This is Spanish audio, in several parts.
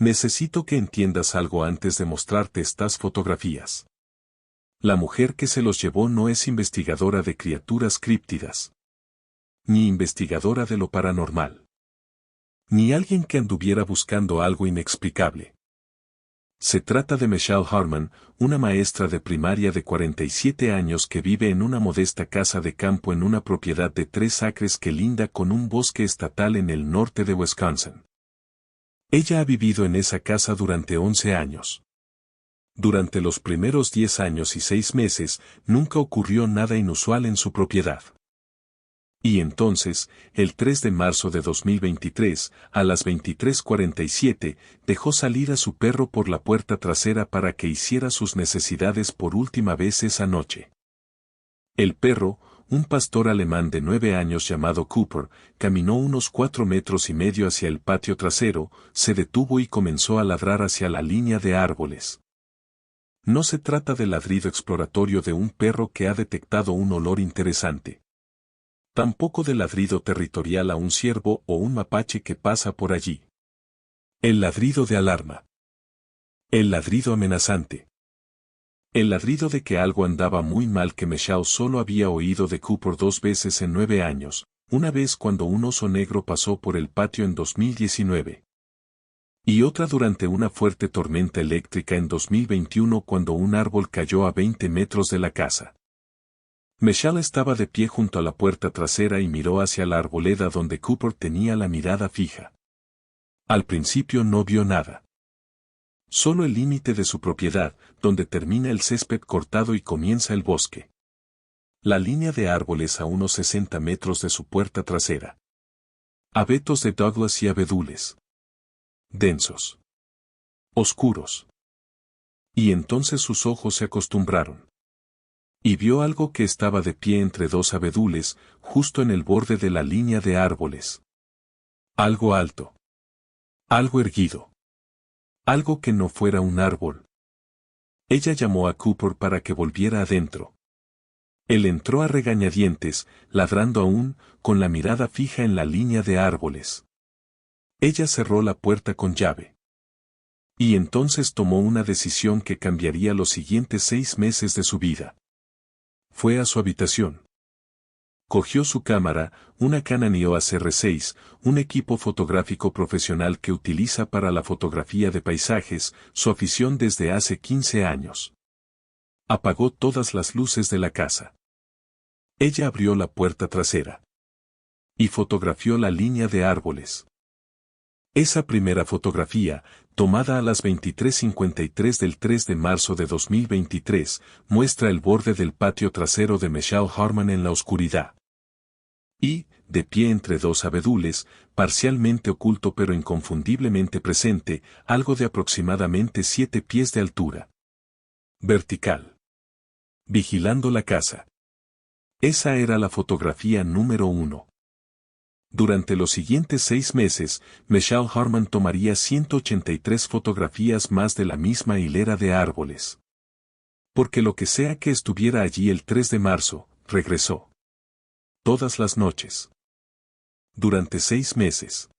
Necesito que entiendas algo antes de mostrarte estas fotografías. La mujer que se los llevó no es investigadora de criaturas críptidas, ni investigadora de lo paranormal, ni alguien que anduviera buscando algo inexplicable. Se trata de Michelle Harman, una maestra de primaria de 47 años que vive en una modesta casa de campo en una propiedad de 3 acres que linda con un bosque estatal en el norte de Wisconsin. Ella ha vivido en esa casa durante 11 años. Durante los primeros 10 años y 6 meses, nunca ocurrió nada inusual en su propiedad. Y entonces, el 3 de marzo de 2023, a las 23:47, dejó salir a su perro por la puerta trasera para que hiciera sus necesidades por última vez esa noche. El perro, un pastor alemán de 9 años llamado Cooper, caminó unos 4,5 metros hacia el patio trasero, se detuvo y comenzó a ladrar hacia la línea de árboles. No se trata del ladrido exploratorio de un perro que ha detectado un olor interesante. Tampoco del ladrido territorial a un ciervo o un mapache que pasa por allí. El ladrido de alarma. El ladrido amenazante. El ladrido de que algo andaba muy mal que Michelle solo había oído de Cooper 2 veces en 9 años, una vez cuando un oso negro pasó por el patio en 2019. Y otra durante una fuerte tormenta eléctrica en 2021 cuando un árbol cayó a 20 metros de la casa. Michelle estaba de pie junto a la puerta trasera y miró hacia la arboleda donde Cooper tenía la mirada fija. Al principio no vio nada. Solo el límite de su propiedad, donde termina el césped cortado y comienza el bosque. La línea de árboles a unos 60 metros de su puerta trasera. Abetos de Douglas y abedules. Densos. Oscuros. Y entonces sus ojos se acostumbraron. Y vio algo que estaba de pie entre 2 abedules, justo en el borde de la línea de árboles. Algo alto. Algo erguido. Algo que no fuera un árbol. Ella llamó a Cooper para que volviera adentro. Él entró a regañadientes, ladrando aún, con la mirada fija en la línea de árboles. Ella cerró la puerta con llave. Y entonces tomó una decisión que cambiaría los siguientes 6 meses de su vida. Fue a su habitación. Cogió su cámara, una Canon EOS R6, un equipo fotográfico profesional que utiliza para la fotografía de paisajes, su afición desde hace 15 años. Apagó todas las luces de la casa. Ella abrió la puerta trasera. Y fotografió la línea de árboles. Esa primera fotografía, tomada a las 23:53 del 3 de marzo de 2023, muestra el borde del patio trasero de Michelle Harman en la oscuridad. Y, de pie entre 2 abedules, parcialmente oculto pero inconfundiblemente presente, algo de aproximadamente 7 pies de altura. Vertical. Vigilando la casa. Esa era la fotografía número 1. Durante los siguientes 6 meses, Michelle Harman tomaría 183 fotografías más de la misma hilera de árboles. Porque lo que sea que estuviera allí el 3 de marzo, regresó. Todas las noches. Durante 6 meses.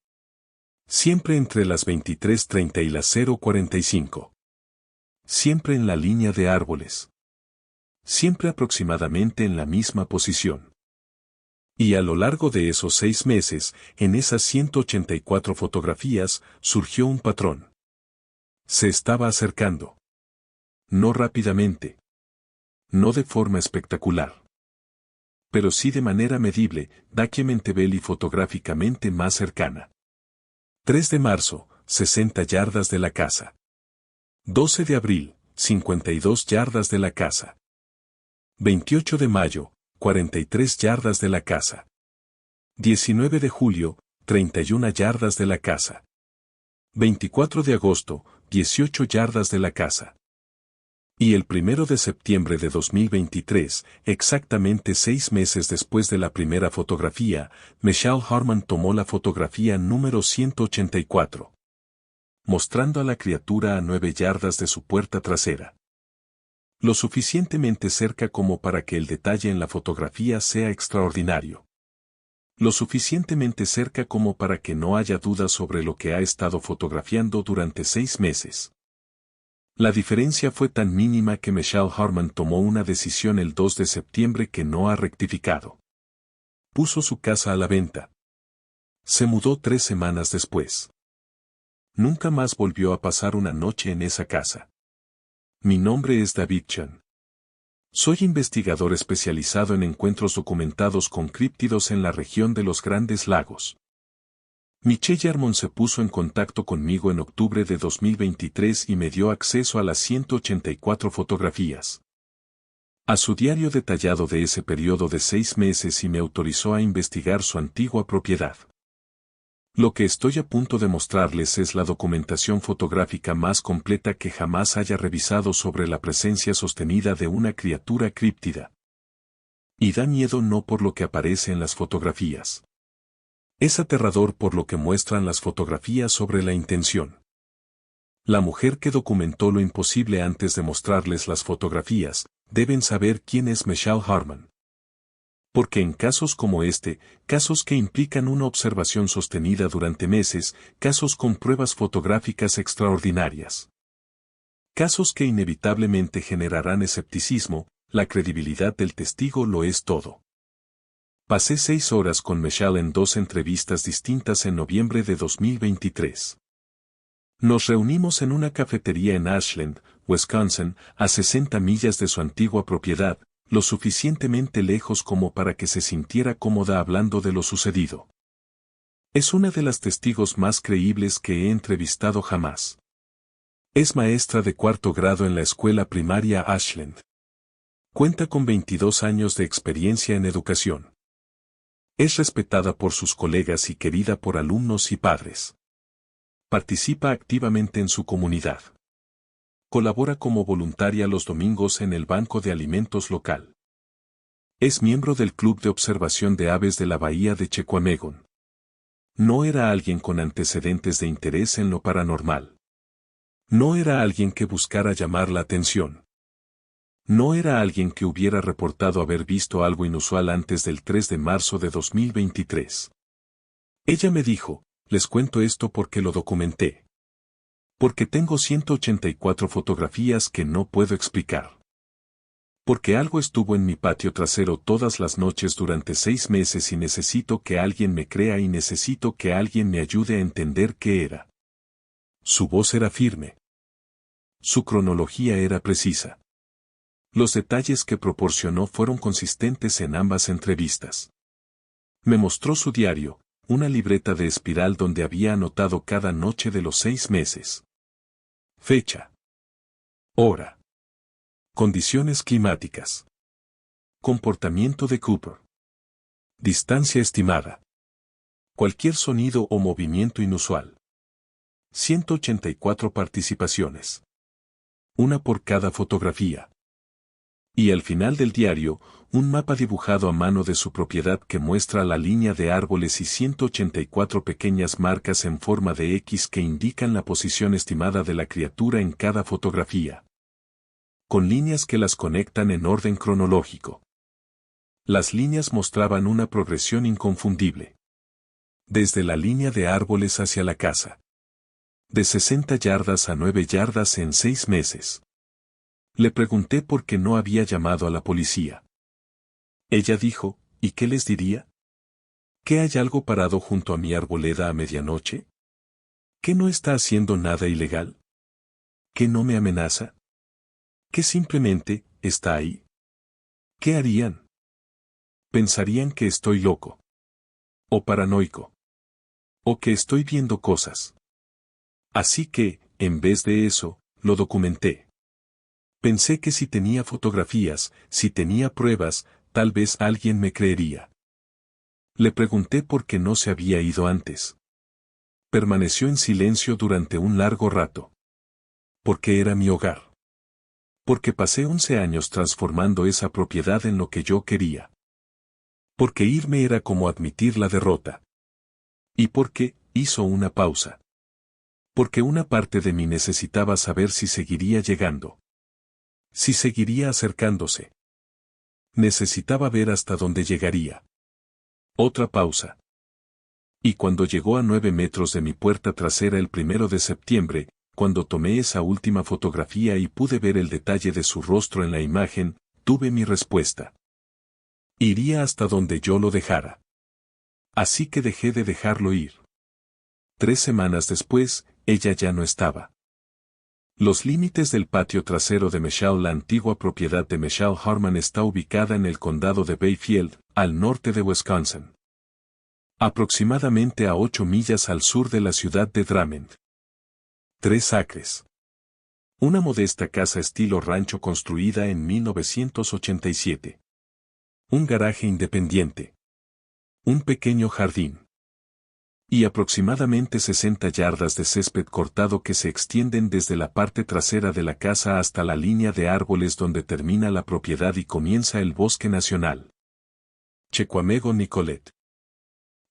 Siempre entre las 23:30 y las 0:45. Siempre en la línea de árboles. Siempre aproximadamente en la misma posición. Y a lo largo de esos 6 meses, en esas 184 fotografías, surgió un patrón. Se estaba acercando. No rápidamente. No de forma espectacular. Pero sí de manera medible, documentable y fotográficamente más cercana. 3 de marzo, 60 yardas de la casa. 12 de abril, 52 yardas de la casa. 28 de mayo, 43 yardas de la casa. 19 de julio, 31 yardas de la casa. 24 de agosto, 18 yardas de la casa. Y el 1 de septiembre de 2023, exactamente 6 meses después de la primera fotografía, Michelle Harman tomó la fotografía número 184. Mostrando a la criatura a 9 yardas de su puerta trasera. Lo suficientemente cerca como para que el detalle en la fotografía sea extraordinario. lo suficientemente cerca como para que no haya dudas sobre lo que ha estado fotografiando durante 6 meses. La diferencia fue tan mínima que Michelle Harman tomó una decisión el 2 de septiembre que no ha rectificado. Puso su casa a la venta. Se mudó 3 semanas después. Nunca más volvió a pasar una noche en esa casa. Mi nombre es David Chen. Soy investigador especializado en encuentros documentados con críptidos en la región de los Grandes Lagos. Michelle Harman se puso en contacto conmigo en octubre de 2023 y me dio acceso a las 184 fotografías. A su diario detallado de ese periodo de 6 meses y me autorizó a investigar su antigua propiedad. Lo que estoy a punto de mostrarles es la documentación fotográfica más completa que jamás haya revisado sobre la presencia sostenida de una criatura críptida. Y da miedo no por lo que aparece en las fotografías. Es aterrador por lo que muestran las fotografías sobre la intención. La mujer que documentó lo imposible antes de mostrarles las fotografías, deben saber quién es Michelle Harman. Porque en casos como este, casos que implican una observación sostenida durante meses, casos con pruebas fotográficas extraordinarias, casos que inevitablemente generarán escepticismo, la credibilidad del testigo lo es todo. Pasé 6 horas con Michelle en 2 entrevistas distintas en noviembre de 2023. Nos reunimos en una cafetería en Ashland, Wisconsin, a 60 millas de su antigua propiedad, lo suficientemente lejos como para que se sintiera cómoda hablando de lo sucedido. Es una de las testigos más creíbles que he entrevistado jamás. Es maestra de 4º grado en la escuela primaria Ashland. Cuenta con 22 años de experiencia en educación. Es respetada por sus colegas y querida por alumnos y padres. Participa activamente en su comunidad. Colabora como voluntaria los domingos en el banco de alimentos local. Es miembro del Club de Observación de Aves de la Bahía de Chequamegon. No era alguien con antecedentes de interés en lo paranormal. No era alguien que buscara llamar la atención. No era alguien que hubiera reportado haber visto algo inusual antes del 3 de marzo de 2023. Ella me dijo, les cuento esto porque lo documenté. Porque tengo 184 fotografías que no puedo explicar. Porque algo estuvo en mi patio trasero todas las noches durante 6 meses y necesito que alguien me crea y necesito que alguien me ayude a entender qué era. Su voz era firme. Su cronología era precisa. Los detalles que proporcionó fueron consistentes en ambas entrevistas. Me mostró su diario, una libreta de espiral donde había anotado cada noche de los 6 meses. Fecha. Hora. Condiciones climáticas. Comportamiento de Cooper. Distancia estimada. Cualquier sonido o movimiento inusual. 184 participaciones. Una por cada fotografía. Y al final del diario, un mapa dibujado a mano de su propiedad que muestra la línea de árboles y 184 pequeñas marcas en forma de X que indican la posición estimada de la criatura en cada fotografía. Con líneas que las conectan en orden cronológico. Las líneas mostraban una progresión inconfundible. Desde la línea de árboles hacia la casa. De 60 yardas a 9 yardas en 6 meses. Le pregunté por qué no había llamado a la policía. Ella dijo, ¿y qué les diría? ¿Que hay algo parado junto a mi arboleda a medianoche? ¿Que no está haciendo nada ilegal? ¿Que no me amenaza? ¿Que simplemente está ahí? ¿Qué harían? Pensarían que estoy loco. O paranoico. O que estoy viendo cosas. Así que, en vez de eso, lo documenté. Pensé que si tenía fotografías, si tenía pruebas, tal vez alguien me creería. Le pregunté por qué no se había ido antes. Permaneció en silencio durante un largo rato. Porque era mi hogar. Porque pasé 11 años transformando esa propiedad en lo que yo quería. Porque irme era como admitir la derrota. Y porque, hizo una pausa. Porque una parte de mí necesitaba saber si seguiría llegando. Si seguiría acercándose. Necesitaba ver hasta dónde llegaría. Otra pausa. Y cuando llegó a 9 metros de mi puerta trasera el 1 de septiembre, cuando tomé esa última fotografía y pude ver el detalle de su rostro en la imagen, tuve mi respuesta. Iría hasta donde yo lo dejara. Así que dejé de dejarlo ir. 3 semanas después, ella ya no estaba. Los límites del patio trasero de Michelle. La antigua propiedad de Michelle Harman está ubicada en el condado de Bayfield, al norte de Wisconsin. Aproximadamente a 8 millas al sur de la ciudad de Drummond. 3 acres. Una modesta casa estilo rancho construida en 1987. Un garaje independiente. Un pequeño jardín. Y aproximadamente 60 yardas de césped cortado que se extienden desde la parte trasera de la casa hasta la línea de árboles donde termina la propiedad y comienza el bosque nacional. Chequamego Nicolet.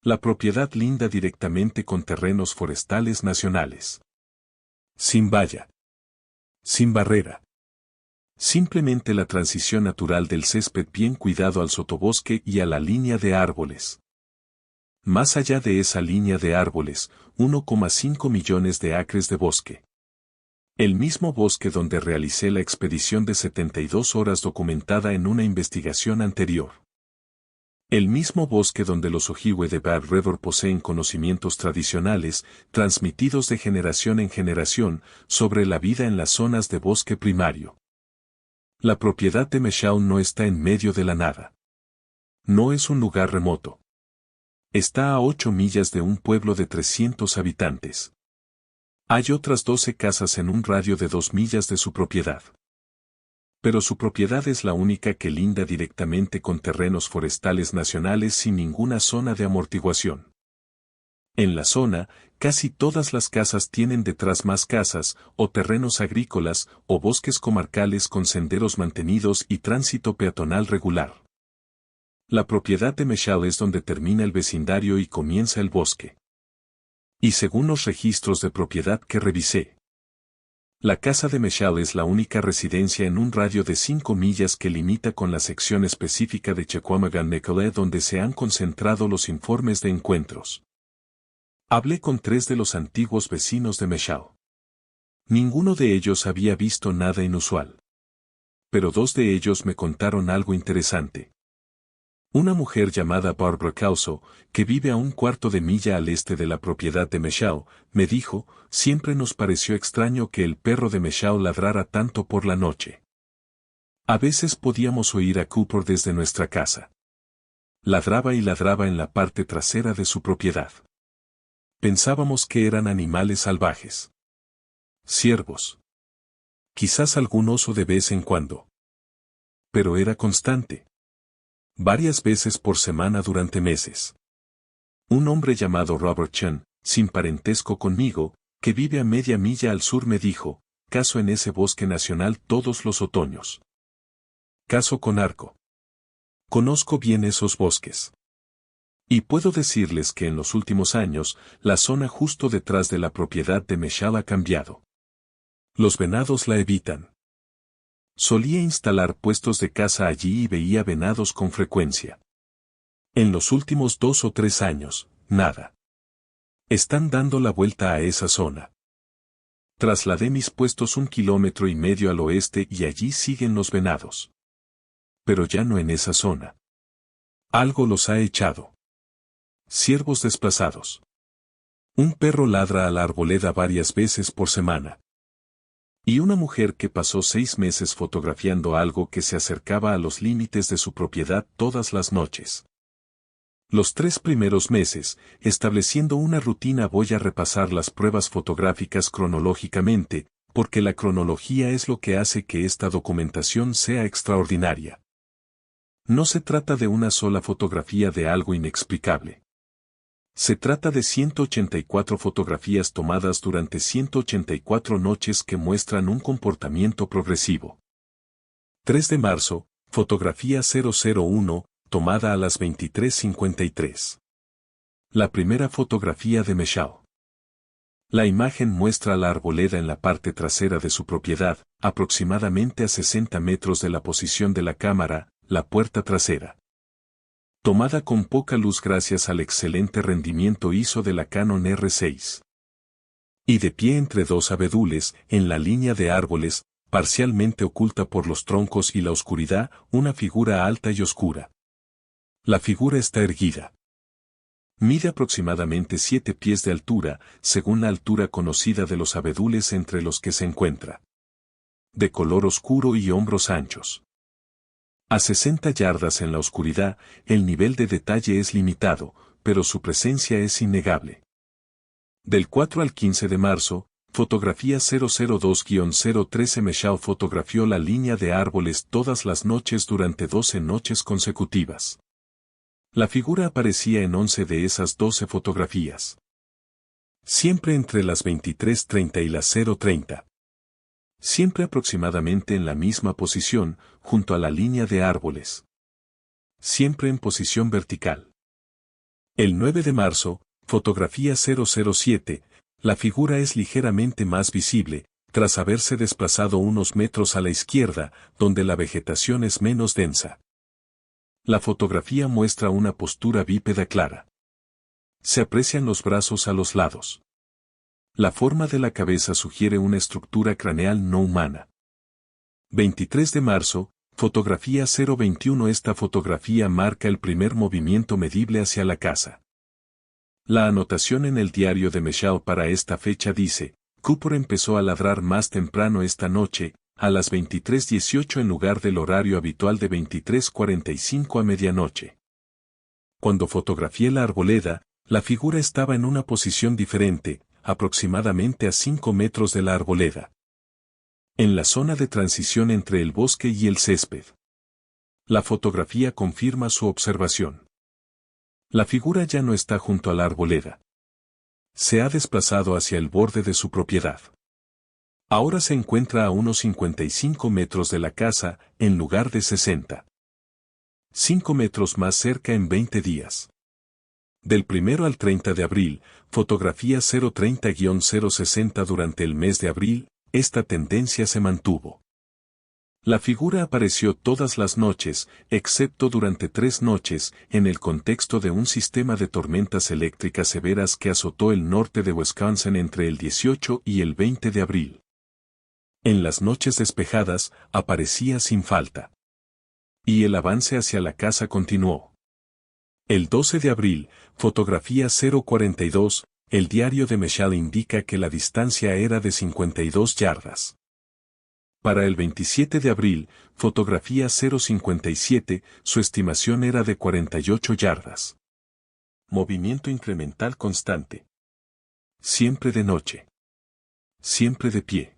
La propiedad linda directamente con terrenos forestales nacionales. Sin valla. Sin barrera. Simplemente la transición natural del césped bien cuidado al sotobosque y a la línea de árboles. Más allá de esa línea de árboles, 1,5 millones de acres de bosque. El mismo bosque donde realicé la expedición de 72 horas documentada en una investigación anterior. El mismo bosque donde los Ojibwe de Bad River poseen conocimientos tradicionales, transmitidos de generación en generación, sobre la vida en las zonas de bosque primario. La propiedad de Michelle no está en medio de la nada. No es un lugar remoto. Está a 8 millas de un pueblo de 300 habitantes. Hay otras 12 casas en un radio de 2 millas de su propiedad. Pero su propiedad es la única que linda directamente con terrenos forestales nacionales sin ninguna zona de amortiguación. En la zona, casi todas las casas tienen detrás más casas, o terrenos agrícolas, o bosques comarcales con senderos mantenidos y tránsito peatonal regular. La propiedad de Michelle es donde termina el vecindario y comienza el bosque. Y según los registros de propiedad que revisé, la casa de Michelle es la única residencia en un radio de 5 millas que limita con la sección específica de Chequamegon-Nicolet donde se han concentrado los informes de encuentros. Hablé con 3 de los antiguos vecinos de Michelle. Ninguno de ellos había visto nada inusual. Pero 2 de ellos me contaron algo interesante. Una mujer llamada Barbara Causo, que vive a 1/4 de milla al este de la propiedad de Michelle, me dijo, siempre nos pareció extraño que el perro de Michelle ladrara tanto por la noche. A veces podíamos oír a Cooper desde nuestra casa. Ladraba y ladraba en la parte trasera de su propiedad. Pensábamos que eran animales salvajes. Ciervos. Quizás algún oso de vez en cuando. Pero era constante. Varias veces por semana durante meses. Un hombre llamado Robert Chen, sin parentesco conmigo, que vive a media milla al sur me dijo, cazo en ese bosque nacional todos los otoños. Cazo con arco. Conozco bien esos bosques. Y puedo decirles que en los últimos años, la zona justo detrás de la propiedad de Michelle ha cambiado. Los venados la evitan. Solía instalar puestos de caza allí y veía venados con frecuencia. En los últimos 2 o 3 años, nada. Están dando la vuelta a esa zona. Trasladé mis puestos 1,5 kilómetros al oeste y allí siguen los venados. Pero ya no en esa zona. Algo los ha echado. Ciervos desplazados. Un perro ladra a la arboleda varias veces por semana. Y una mujer que pasó 6 meses fotografiando algo que se acercaba a los límites de su propiedad todas las noches. Los 3 primeros meses, estableciendo una rutina voy a repasar las pruebas fotográficas cronológicamente, porque la cronología es lo que hace que esta documentación sea extraordinaria. No se trata de una sola fotografía de algo inexplicable. Se trata de 184 fotografías tomadas durante 184 noches que muestran un comportamiento progresivo. 3 de marzo, fotografía 001, tomada a las 23:53. La primera fotografía de Michelle. La imagen muestra la arboleda en la parte trasera de su propiedad, aproximadamente a 60 metros de la posición de la cámara, la puerta trasera. Tomada con poca luz gracias al excelente rendimiento ISO de la Canon R6. Y de pie entre dos abedules, en la línea de árboles, parcialmente oculta por los troncos y la oscuridad, una figura alta y oscura. La figura está erguida. Mide aproximadamente 7 pies de altura, según la altura conocida de los abedules entre los que se encuentra. De color oscuro y hombros anchos. A 60 yardas en la oscuridad, el nivel de detalle es limitado, pero su presencia es innegable. Del 4 al 15 de marzo, fotografía 002-013 Meshal fotografió la línea de árboles todas las noches durante 12 noches consecutivas. La figura aparecía en 11 de esas 12 fotografías. Siempre entre las 23:30 y las 0:30. Siempre aproximadamente en la misma posición, junto a la línea de árboles. Siempre en posición vertical. El 9 de marzo, fotografía 007, la figura es ligeramente más visible, tras haberse desplazado unos metros a la izquierda, donde la vegetación es menos densa. La fotografía muestra una postura bípeda clara. Se aprecian los brazos a los lados. La forma de la cabeza sugiere una estructura craneal no humana. 23 de marzo, fotografía 021. Esta fotografía marca el primer movimiento medible hacia la casa. La anotación en el diario de Meshal para esta fecha dice, Cooper empezó a ladrar más temprano esta noche, a las 23:18 en lugar del horario habitual de 23:45 a medianoche. Cuando fotografié la arboleda, la figura estaba en una posición diferente, aproximadamente a 5 metros de la arboleda. En la zona de transición entre el bosque y el césped. La fotografía confirma su observación. La figura ya no está junto a la arboleda. Se ha desplazado hacia el borde de su propiedad. Ahora se encuentra a unos 55 metros de la casa, en lugar de 60. 5 metros más cerca en 20 días. Del 1 al 30 de abril, fotografía 030-060 durante el mes de abril, esta tendencia se mantuvo. La figura apareció todas las noches, excepto durante 3 noches, en el contexto de un sistema de tormentas eléctricas severas que azotó el norte de Wisconsin entre el 18 y el 20 de abril. En las noches despejadas, aparecía sin falta. Y el avance hacia la casa continuó. El 12 de abril, fotografía 042, el diario de Meshal indica que la distancia era de 52 yardas. Para el 27 de abril, fotografía 057, su estimación era de 48 yardas. Movimiento incremental constante. Siempre de noche. Siempre de pie.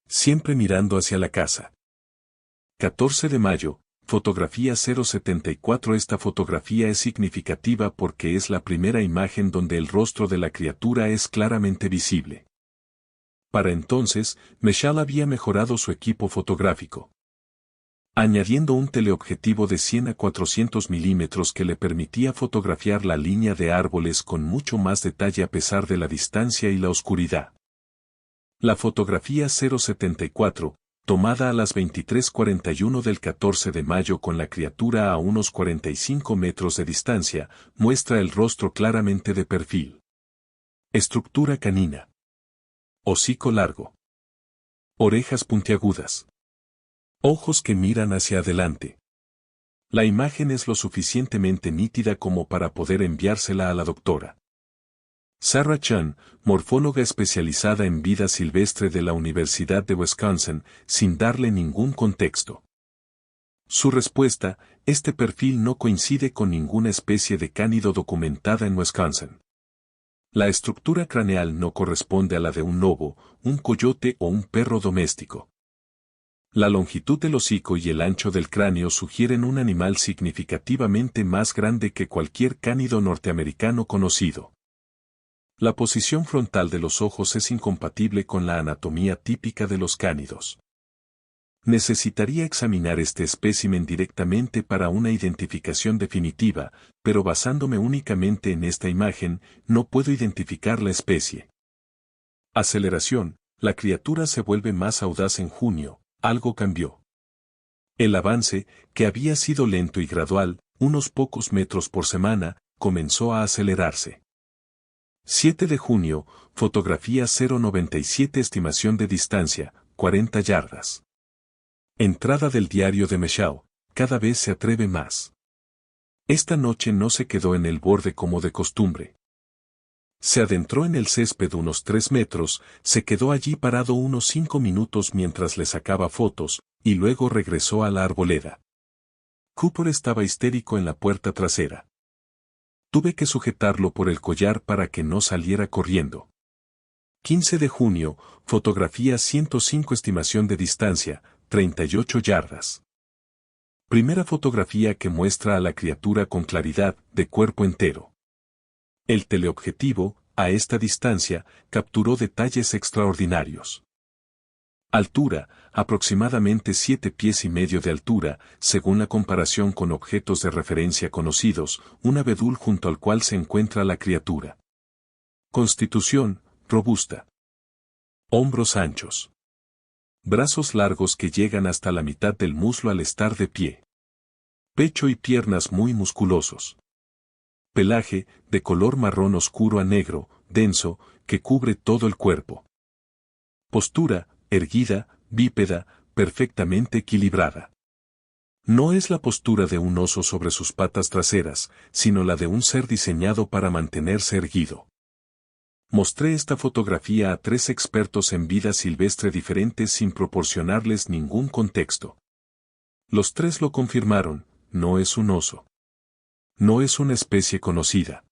Siempre mirando hacia la casa. 14 de mayo, fotografía 074. Esta fotografía es significativa porque es la primera imagen donde el rostro de la criatura es claramente visible. Para entonces, Meshal había mejorado su equipo fotográfico, añadiendo un teleobjetivo de 100 a 400 milímetros que le permitía fotografiar la línea de árboles con mucho más detalle a pesar de la distancia y la oscuridad. La fotografía 074, tomada a las 23:41 del 14 de mayo con la criatura a unos 45 metros de distancia, muestra el rostro claramente de perfil. Estructura canina. Hocico largo. Orejas puntiagudas. Ojos que miran hacia adelante. La imagen es lo suficientemente nítida como para poder enviársela a la doctora Sarah Chan, morfóloga especializada en vida silvestre de la Universidad de Wisconsin, sin darle ningún contexto. Su respuesta, este perfil no coincide con ninguna especie de cánido documentada en Wisconsin. La estructura craneal no corresponde a la de un lobo, un coyote o un perro doméstico. La longitud del hocico y el ancho del cráneo sugieren un animal significativamente más grande que cualquier cánido norteamericano conocido. La posición frontal de los ojos es incompatible con la anatomía típica de los cánidos. Necesitaría examinar este espécimen directamente para una identificación definitiva, pero basándome únicamente en esta imagen, no puedo identificar la especie. Aceleración, la criatura se vuelve más audaz en junio, algo cambió. El avance, que había sido lento y gradual, unos pocos metros por semana, comenzó a acelerarse. 7 de junio, fotografía 097 estimación de distancia, 40 yardas. Entrada del diario de Meshao, cada vez se atreve más. Esta noche no se quedó en el borde como de costumbre. Se adentró en el césped unos 3 metros, se quedó allí parado unos 5 minutos mientras le sacaba fotos, y luego regresó a la arboleda. Cooper estaba histérico en la puerta trasera. Tuve que sujetarlo por el collar para que no saliera corriendo. 15 de junio, fotografía 105 estimación de distancia, 38 yardas. Primera fotografía que muestra a la criatura con claridad, de cuerpo entero. El teleobjetivo, a esta distancia, capturó detalles extraordinarios. Altura, aproximadamente 7 pies y medio de altura, según la comparación con objetos de referencia conocidos, un abedul junto al cual se encuentra la criatura. Constitución, robusta. Hombros anchos. Brazos largos que llegan hasta la mitad del muslo al estar de pie. Pecho y piernas muy musculosos. Pelaje, de color marrón oscuro a negro, denso, que cubre todo el cuerpo. Postura, erguida, bípeda, perfectamente equilibrada. No es la postura de un oso sobre sus patas traseras, sino la de un ser diseñado para mantenerse erguido. Mostré esta fotografía a 3 expertos en vida silvestre diferentes sin proporcionarles ningún contexto. Los 3 lo confirmaron, no es un oso. No es una especie conocida.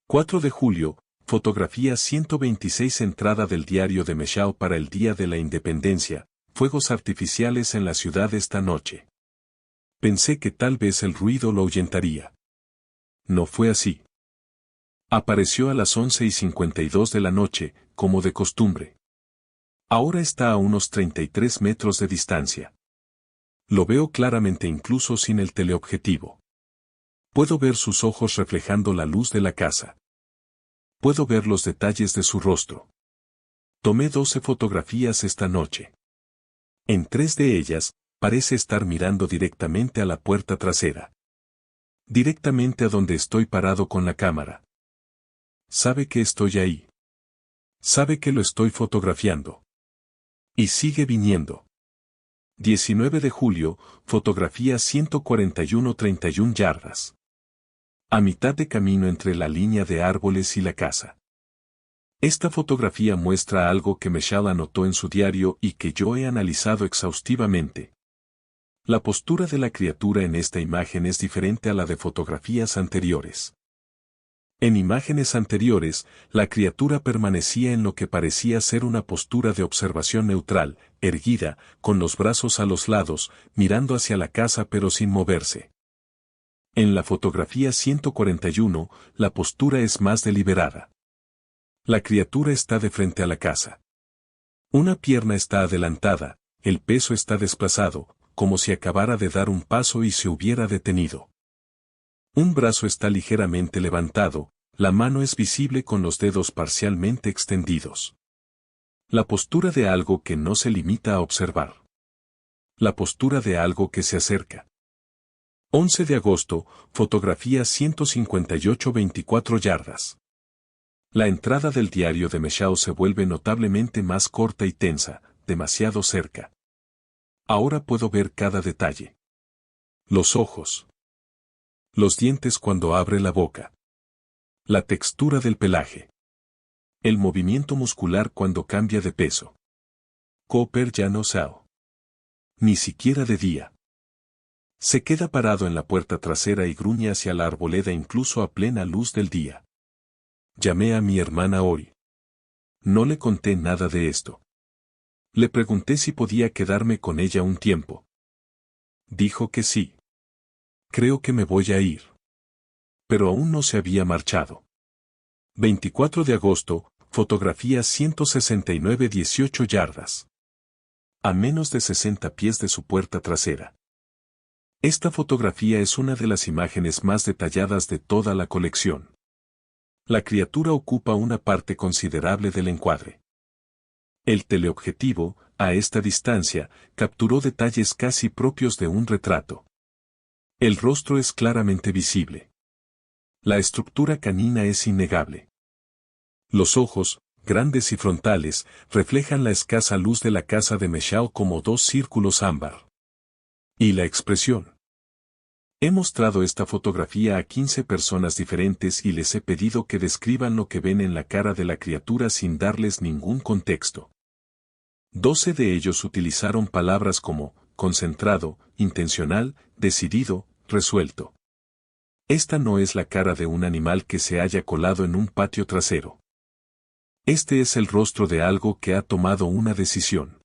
4 de julio, fotografía 126 entrada del diario de Meshao para el Día de la Independencia, fuegos artificiales en la ciudad esta noche. Pensé que tal vez el ruido lo ahuyentaría. No fue así. Apareció a las 11:52 de la noche, como de costumbre. Ahora está a unos 33 metros de distancia. Lo veo claramente incluso sin el teleobjetivo. Puedo ver sus ojos reflejando la luz de la casa. Puedo ver los detalles de su rostro. Tomé 12 fotografías esta noche. En 3 de ellas, parece estar mirando directamente a la puerta trasera. Directamente a donde estoy parado con la cámara. Sabe que estoy ahí. Sabe que lo estoy fotografiando. Y sigue viniendo. 19 de julio, fotografía 141 31 yardas. A mitad de camino entre la línea de árboles y la casa. Esta fotografía muestra algo que Meshao anotó en su diario y que yo he analizado exhaustivamente. La postura de la criatura en esta imagen es diferente a la de fotografías anteriores. En imágenes anteriores, la criatura permanecía en lo que parecía ser una postura de observación neutral, erguida, con los brazos a los lados, mirando hacia la casa pero sin moverse. En la fotografía 141, la postura es más deliberada. La criatura está de frente a la casa. Una pierna está adelantada, el peso está desplazado, como si acabara de dar un paso y se hubiera detenido. Un brazo está ligeramente levantado, la mano es visible con los dedos parcialmente extendidos. La postura de algo que no se limita a observar. La postura de algo que se acerca. 11 de agosto, fotografía 158 24 yardas. La entrada del diario de Meshao se vuelve notablemente más corta y tensa, demasiado cerca. Ahora puedo ver cada detalle. Los ojos. Los dientes cuando abre la boca. La textura del pelaje. El movimiento muscular cuando cambia de peso. Cooper ya no sao. Ni siquiera de día. Se queda parado en la puerta trasera y gruñe hacia la arboleda incluso a plena luz del día. Llamé a mi hermana Ori. No le conté nada de esto. Le pregunté si podía quedarme con ella un tiempo. Dijo que sí. Creo que me voy a ir. Pero aún no se había marchado. 24 de agosto, fotografía 169 18 yardas. A menos de 60 pies de su puerta trasera. Esta fotografía es una de las imágenes más detalladas de toda la colección. La criatura ocupa una parte considerable del encuadre. El teleobjetivo, a esta distancia, capturó detalles casi propios de un retrato. El rostro es claramente visible. La estructura canina es innegable. Los ojos, grandes y frontales, reflejan la escasa luz de la casa de Michelle como dos círculos ámbar. Y la expresión. He mostrado esta fotografía a 15 personas diferentes y les he pedido que describan lo que ven en la cara de la criatura sin darles ningún contexto. 12 de ellos utilizaron palabras como concentrado, intencional, decidido, resuelto. Esta no es la cara de un animal que se haya colado en un patio trasero. Este es el rostro de algo que ha tomado una decisión.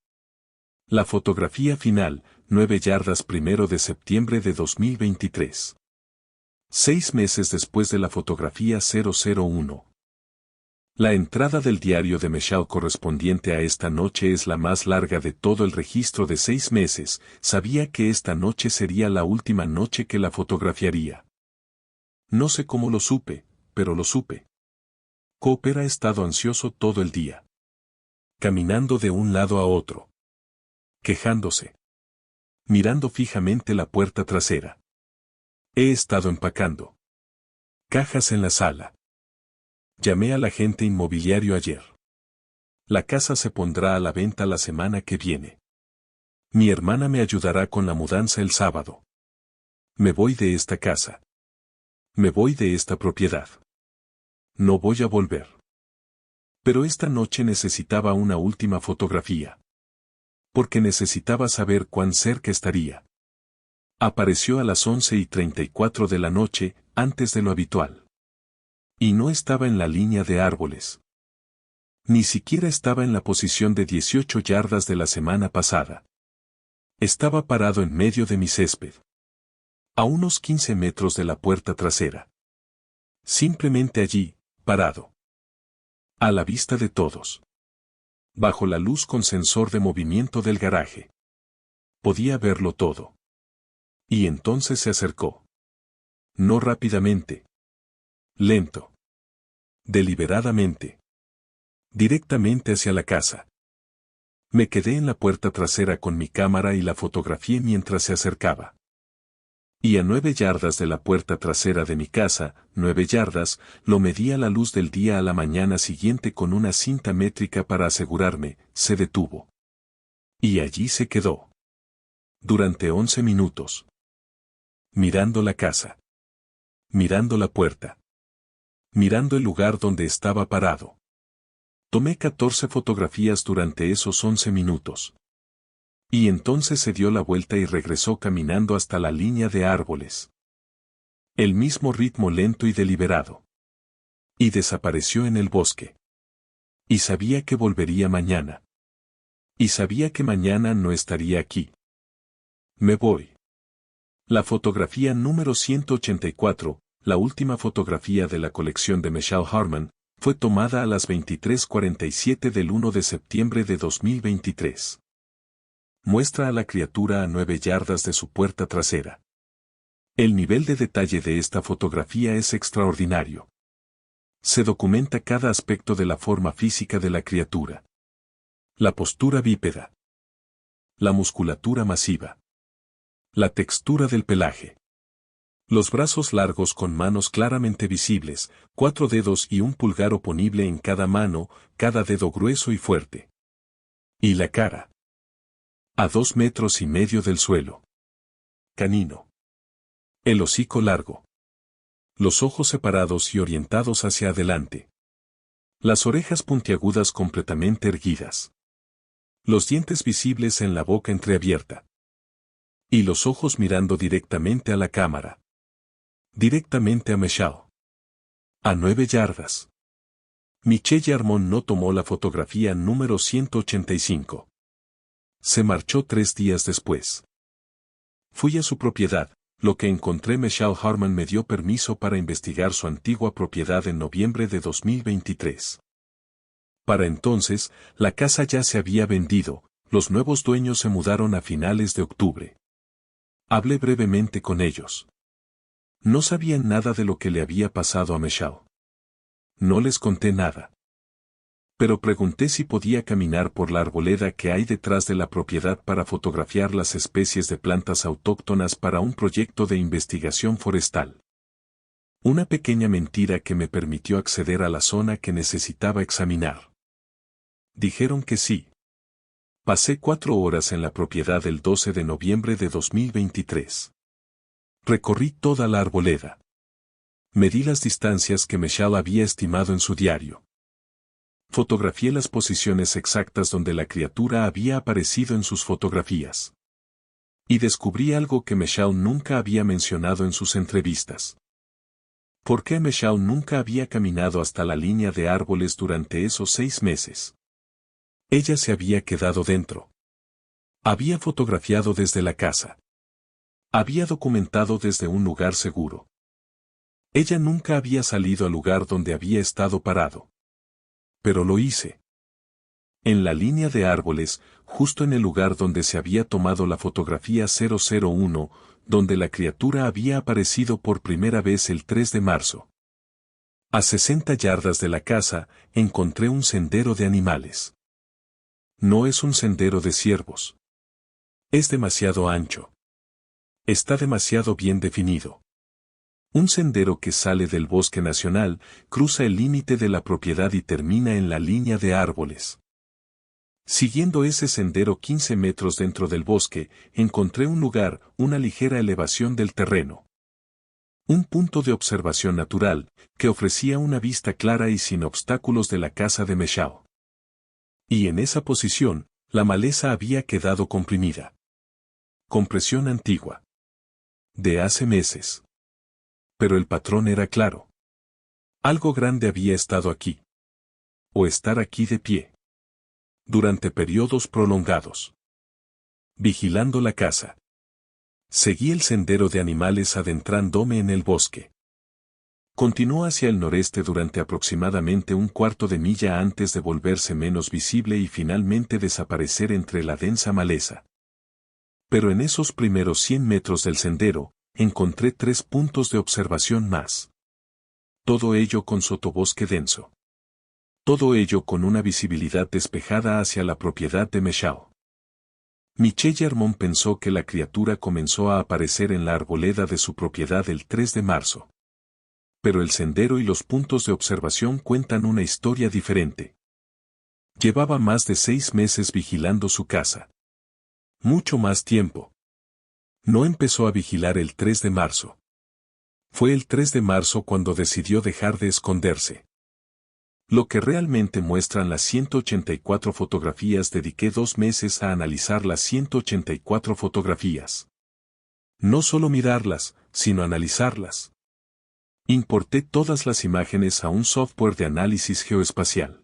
La fotografía final, 9 yardas 1 de septiembre de 2023. 6 meses después de la fotografía 001. La entrada del diario de Michelle correspondiente a esta noche es la más larga de todo el registro de 6 meses. Sabía que esta noche sería la última noche que la fotografiaría. No sé cómo lo supe, pero lo supe. Cooper ha estado ansioso todo el día. Caminando de un lado a otro. Quejándose. Mirando fijamente la puerta trasera. He estado empacando. Cajas en la sala. Llamé al agente inmobiliario ayer. La casa se pondrá a la venta la semana que viene. Mi hermana me ayudará con la mudanza el sábado. Me voy de esta casa. Me voy de esta propiedad. No voy a volver. Pero esta noche necesitaba una última fotografía. Porque necesitaba saber cuán cerca estaría. Apareció a las 11:34 de la noche, antes de lo habitual. Y no estaba en la línea de árboles. Ni siquiera estaba en la posición de 18 yardas de la semana pasada. Estaba parado en medio de mi césped. A unos 15 metros de la puerta trasera. Simplemente allí, parado. A la vista de todos. Bajo la luz con sensor de movimiento del garaje. Podía verlo todo. Y entonces se acercó. No rápidamente. Lento. Deliberadamente. Directamente hacia la casa. Me quedé en la puerta trasera con mi cámara y la fotografié mientras se acercaba. Y a 9 yardas de la puerta trasera de mi casa, 9 yardas, lo medí a la luz del día a la mañana siguiente con una cinta métrica para asegurarme, se detuvo. Y allí se quedó. Durante 11 minutos. Mirando la casa. Mirando la puerta. Mirando el lugar donde estaba parado. Tomé 14 fotografías durante esos 11 minutos. Y entonces se dio la vuelta y regresó caminando hasta la línea de árboles. El mismo ritmo lento y deliberado. Y desapareció en el bosque. Y sabía que volvería mañana. Y sabía que mañana no estaría aquí. Me voy. La fotografía número 184, la última fotografía de la colección de Michelle Harman, fue tomada a las 23:47 del 1 de septiembre de 2023. Muestra a la criatura a 9 yardas de su puerta trasera. El nivel de detalle de esta fotografía es extraordinario. Se documenta cada aspecto de la forma física de la criatura. La postura bípeda. La musculatura masiva. La textura del pelaje. Los brazos largos con manos claramente visibles, 4 dedos y un pulgar oponible en cada mano, cada dedo grueso y fuerte. Y la cara. A 2,5 metros del suelo. Canino. El hocico largo. Los ojos separados y orientados hacia adelante. Las orejas puntiagudas completamente erguidas. Los dientes visibles en la boca entreabierta. Y los ojos mirando directamente a la cámara. Directamente a Michelle. A 9 yardas. Michelle Armon no tomó la fotografía número 185. Se marchó 3 días después. Fui a su propiedad, lo que encontré. Michelle Harman me dio permiso para investigar su antigua propiedad en noviembre de 2023. Para entonces, la casa ya se había vendido, los nuevos dueños se mudaron a finales de octubre. Hablé brevemente con ellos. No sabían nada de lo que le había pasado a Michelle. No les conté nada. Pero pregunté si podía caminar por la arboleda que hay detrás de la propiedad para fotografiar las especies de plantas autóctonas para un proyecto de investigación forestal. Una pequeña mentira que me permitió acceder a la zona que necesitaba examinar. Dijeron que sí. Pasé 4 horas en la propiedad el 12 de noviembre de 2023. Recorrí toda la arboleda. Medí las distancias que Michelle había estimado en su diario. Fotografié las posiciones exactas donde la criatura había aparecido en sus fotografías. Y descubrí algo que Michelle nunca había mencionado en sus entrevistas. ¿Por qué Michelle nunca había caminado hasta la línea de árboles durante esos 6 meses? Ella se había quedado dentro. Había fotografiado desde la casa. Había documentado desde un lugar seguro. Ella nunca había salido al lugar donde había estado parado. Pero lo hice. En la línea de árboles, justo en el lugar donde se había tomado la fotografía 001, donde la criatura había aparecido por primera vez el 3 de marzo. A 60 yardas de la casa, encontré un sendero de animales. No es un sendero de ciervos. Es demasiado ancho. Está demasiado bien definido. Un sendero que sale del bosque nacional, cruza el límite de la propiedad y termina en la línea de árboles. Siguiendo ese sendero 15 metros dentro del bosque, encontré un lugar, una ligera elevación del terreno. Un punto de observación natural, que ofrecía una vista clara y sin obstáculos de la casa de Michelle. Y en esa posición, la maleza había quedado comprimida. Compresión antigua. De hace meses. Pero el patrón era claro. Algo grande había estado aquí. O estar aquí de pie. Durante periodos prolongados. Vigilando la casa. Seguí el sendero de animales adentrándome en el bosque. Continuó hacia el noreste durante aproximadamente un cuarto de milla antes de volverse menos visible y finalmente desaparecer entre la densa maleza. Pero en esos primeros 100 metros del sendero, encontré 3 puntos de observación más. Todo ello con sotobosque denso. Todo ello con una visibilidad despejada hacia la propiedad de Michelle. Michelle Armon pensó que la criatura comenzó a aparecer en la arboleda de su propiedad el 3 de marzo. Pero el sendero y los puntos de observación cuentan una historia diferente. Llevaba más de 6 meses vigilando su casa. Mucho más tiempo. No empezó a vigilar el 3 de marzo. Fue el 3 de marzo cuando decidió dejar de esconderse. Lo que realmente muestran las 184 fotografías. Dediqué 2 meses a analizar las 184 fotografías. No solo mirarlas, sino analizarlas. Importé todas las imágenes a un software de análisis geoespacial.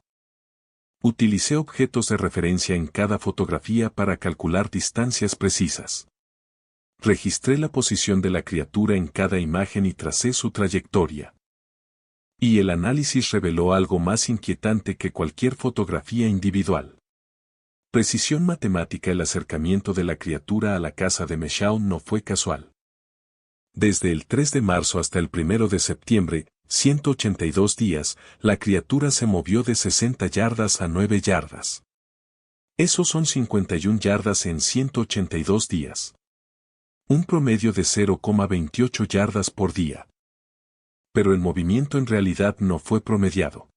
Utilicé objetos de referencia en cada fotografía para calcular distancias precisas. Registré la posición de la criatura en cada imagen y tracé su trayectoria. Y el análisis reveló algo más inquietante que cualquier fotografía individual. Precisión matemática. El acercamiento de la criatura a la casa de Michelle no fue casual. Desde el 3 de marzo hasta el 1 de septiembre, 182 días, la criatura se movió de 60 yardas a 9 yardas. Esos son 51 yardas en 182 días. Un promedio de 0,28 yardas por día. Pero el movimiento en realidad no fue promediado.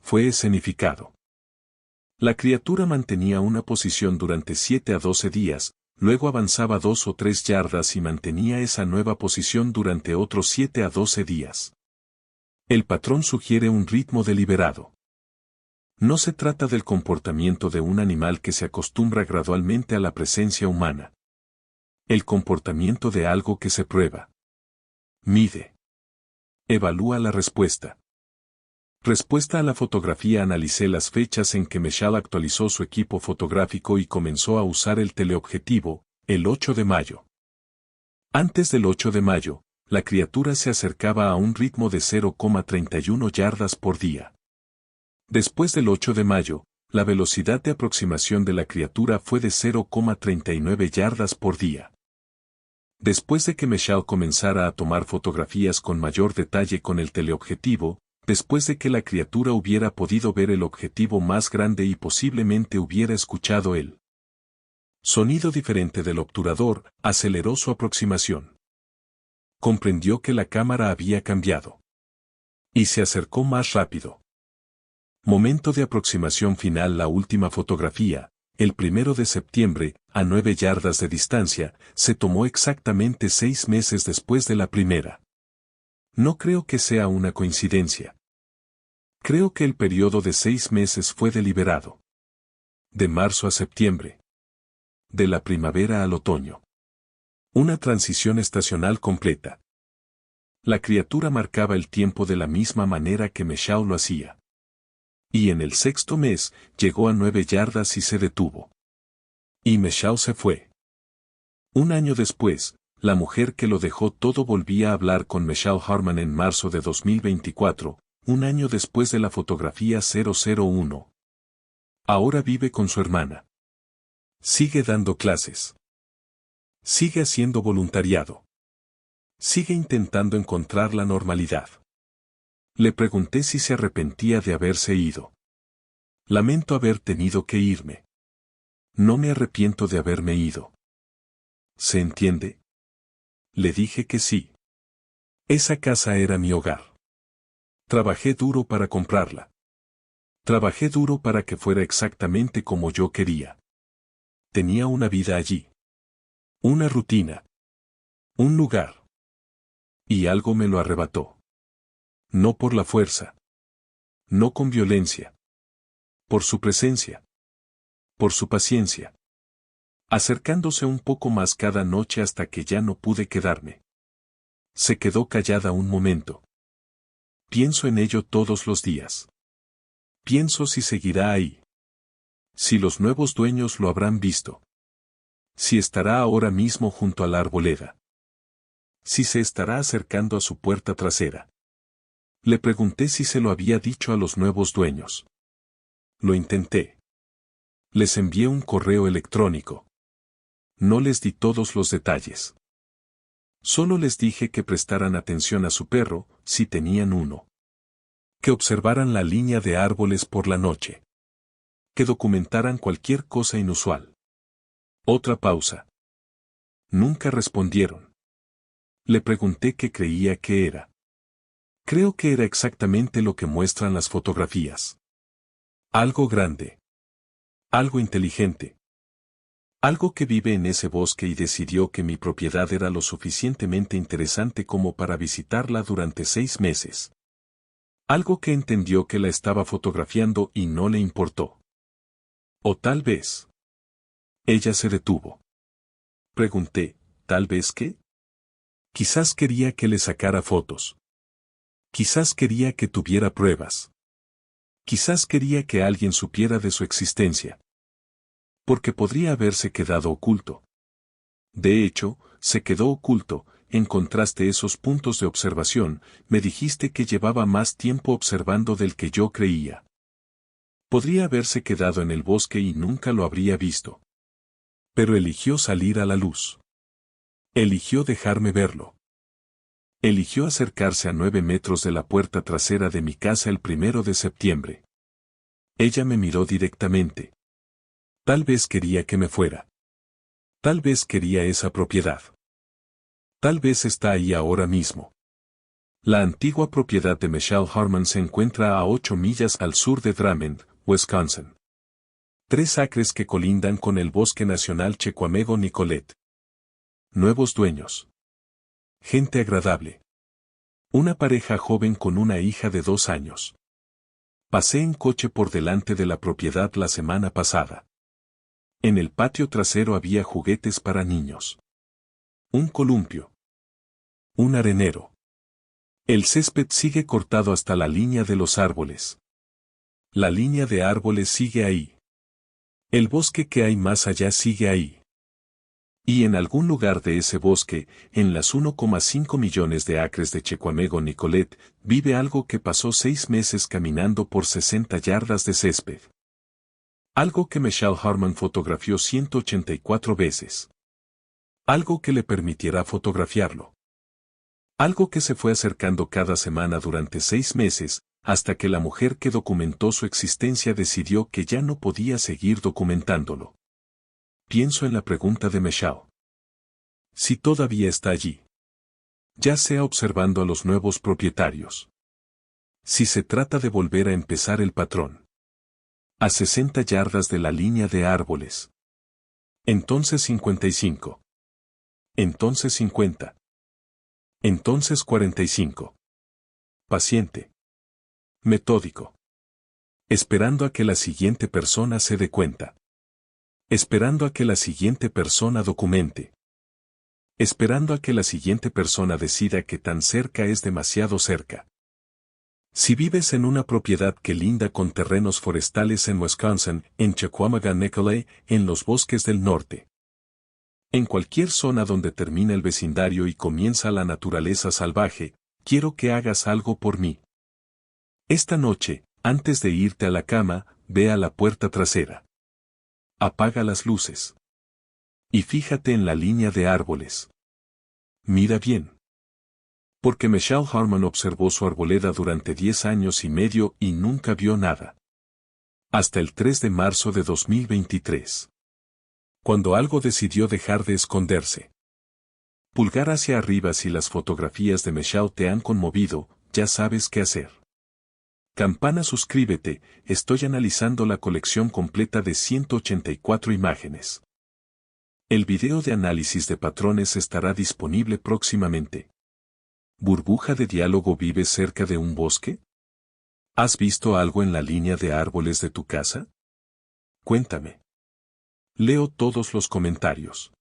Fue escenificado. La criatura mantenía una posición durante 7 a 12 días, luego avanzaba 2 o 3 yardas y mantenía esa nueva posición durante otros 7 a 12 días. El patrón sugiere un ritmo deliberado. No se trata del comportamiento de un animal que se acostumbra gradualmente a la presencia humana. El comportamiento de algo que se prueba. Mide. Evalúa la respuesta. Respuesta a la fotografía. Analicé las fechas en que Michelle actualizó su equipo fotográfico y comenzó a usar el teleobjetivo, el 8 de mayo. Antes del 8 de mayo, la criatura se acercaba a un ritmo de 0,31 yardas por día. Después del 8 de mayo, la velocidad de aproximación de la criatura fue de 0,39 yardas por día. Después de que Michelle comenzara a tomar fotografías con mayor detalle con el teleobjetivo, Después de que la criatura hubiera podido ver el objetivo más grande y posiblemente hubiera escuchado el sonido diferente del obturador, aceleró su aproximación. Comprendió que la cámara había cambiado. Y se acercó más rápido. Momento de aproximación final. La última fotografía, el 1 de septiembre, a 9 yardas de distancia, se tomó exactamente 6 meses después de la primera. No creo que sea una coincidencia. Creo que el periodo de 6 meses fue deliberado. De marzo a septiembre. De la primavera al otoño. Una transición estacional completa. La criatura marcaba el tiempo de la misma manera que Meshao lo hacía. Y en el 6º mes, llegó a 9 yardas y se detuvo. Y Meshao se fue. Un año después, la mujer que lo dejó todo volvía a hablar con Meshao Harman en marzo de 2024, un año después de la fotografía 001. Ahora vive con su hermana. Sigue dando clases. Sigue haciendo voluntariado. Sigue intentando encontrar la normalidad. Le pregunté si se arrepentía de haberse ido. Lamento haber tenido que irme. No me arrepiento de haberme ido. ¿Se entiende? Le dije que sí. Esa casa era mi hogar. Trabajé duro para comprarla. Trabajé duro para que fuera exactamente como yo quería. Tenía una vida allí. Una rutina. Un lugar. Y algo me lo arrebató. No por la fuerza. No con violencia. Por su presencia. Por su paciencia. Acercándose un poco más cada noche hasta que ya no pude quedarme. Se quedó callada un momento. Pienso en ello todos los días. Pienso si seguirá ahí. Si los nuevos dueños lo habrán visto. Si estará ahora mismo junto a la arboleda. Si se estará acercando a su puerta trasera. Le pregunté si se lo había dicho a los nuevos dueños. Lo intenté. Les envié un correo electrónico. No les di todos los detalles. Solo les dije que prestaran atención a su perro, si tenían uno. Que observaran la línea de árboles por la noche. Que documentaran cualquier cosa inusual. Otra pausa. Nunca respondieron. Le pregunté qué creía que era. Creo que era exactamente lo que muestran las fotografías. Algo grande. Algo inteligente. Algo que vive en ese bosque y decidió que mi propiedad era lo suficientemente interesante como para visitarla durante 6 meses. Algo que entendió que la estaba fotografiando y no le importó. O tal vez. Ella se detuvo. Pregunté, ¿tal vez qué? Quizás quería que le sacara fotos. Quizás quería que tuviera pruebas. Quizás quería que alguien supiera de su existencia. Porque podría haberse quedado oculto. De hecho, se quedó oculto. Encontraste esos puntos de observación, me dijiste que llevaba más tiempo observando del que yo creía. Podría haberse quedado en el bosque y nunca lo habría visto. Pero eligió salir a la luz. Eligió dejarme verlo. Eligió acercarse a 9 metros de la puerta trasera de mi casa el 1 de septiembre. Ella me miró directamente. Tal vez quería que me fuera. Tal vez quería esa propiedad. Tal vez está ahí ahora mismo. La antigua propiedad de Meshao Harman se encuentra a 8 millas al sur de Drummond, Wisconsin. 3 acres que colindan con el Bosque Nacional Chequamego-Nicolet. Nuevos dueños. Gente agradable. Una pareja joven con una hija de 2 años. Pasé en coche por delante de la propiedad la semana pasada. En el patio trasero había juguetes para niños. Un columpio. Un arenero. El césped sigue cortado hasta la línea de los árboles. La línea de árboles sigue ahí. El bosque que hay más allá sigue ahí. Y en algún lugar de ese bosque, en las 1,5 millones de acres de Chequamego-Nicolet, vive algo que pasó 6 meses caminando por 60 yardas de césped. Algo que Meshao Harman fotografió 184 veces. Algo que le permitiera fotografiarlo. Algo que se fue acercando cada semana durante 6 meses, hasta que la mujer que documentó su existencia decidió que ya no podía seguir documentándolo. Pienso en la pregunta de Michelle. Si todavía está allí. Ya sea observando a los nuevos propietarios. Si se trata de volver a empezar el patrón. A 60 yardas de la línea de árboles. Entonces 55. Entonces 50. Entonces 45. Paciente. Metódico. Esperando a que la siguiente persona se dé cuenta. Esperando a que la siguiente persona documente. Esperando a que la siguiente persona decida que tan cerca es demasiado cerca. Si vives en una propiedad que linda con terrenos forestales en Wisconsin, en Chequamegon-Nicolet, en los bosques del norte. En cualquier zona donde termina el vecindario y comienza la naturaleza salvaje, quiero que hagas algo por mí. Esta noche, antes de irte a la cama, ve a la puerta trasera. Apaga las luces. Y fíjate en la línea de árboles. Mira bien. Porque Michelle Harmon observó su arboleda durante 10 años y medio y nunca vio nada. Hasta el 3 de marzo de 2023. Cuando algo decidió dejar de esconderse. Pulgar hacia arriba si las fotografías de Michelle te han conmovido, ya sabes qué hacer. Campana suscríbete, estoy analizando la colección completa de 184 imágenes. El video de análisis de patrones estará disponible próximamente. ¿Burbuja de diálogo vives cerca de un bosque? ¿Has visto algo en la línea de árboles de tu casa? Cuéntame. Leo todos los comentarios.